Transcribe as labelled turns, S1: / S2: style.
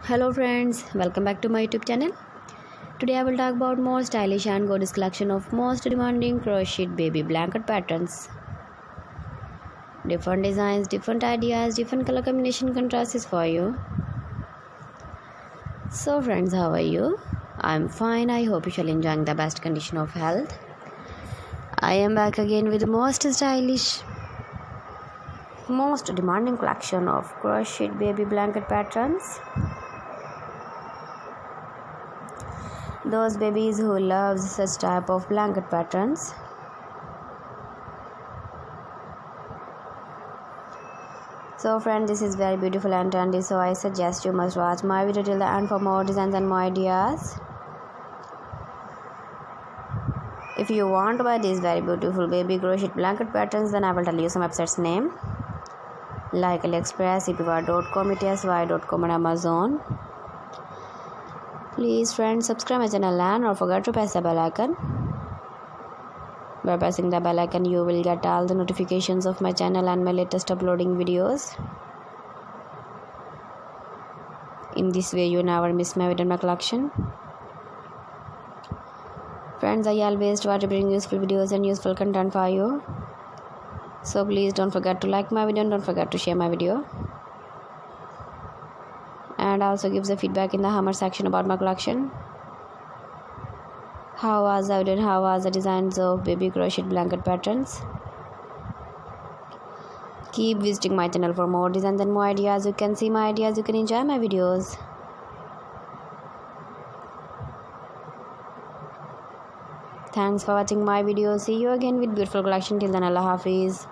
S1: Hello friends, welcome back to my YouTube channel. Today I will talk about more stylish and gorgeous collection of most demanding crocheted baby blanket patterns. Different designs, different ideas, different color combination contrasts for you. So friends, how are you? I'm fine. I hope you shall enjoying the best condition of health. I am back again with the most stylish, most demanding collection of crocheted baby blanket patterns. Those babies who love such type of blanket patterns. So friends, this is very beautiful and trendy, so I suggest you must watch my video till the end for more designs and more ideas. If you want to buy these very beautiful baby crochet blanket patterns, then I will tell you some websites name like AliExpress, epwa.com, etsy.com and Amazon. Please friends, subscribe my channel and don't forget to press the bell icon. By pressing the bell icon, you will get all the notifications of my channel and my latest uploading videos. In this way, you never miss my video and my collection. Friends, I always try to bring useful videos and useful content for you. So please don't forget to like my video and don't forget to share my video. And also give the feedback in the comment section about my collection. How was the video and how was the designs of baby crochet blanket patterns? Keep visiting my channel for more designs and more ideas. You can see my ideas, you can enjoy my videos. Thanks for watching my video. See you again with beautiful collection. Till then, Allah Hafiz.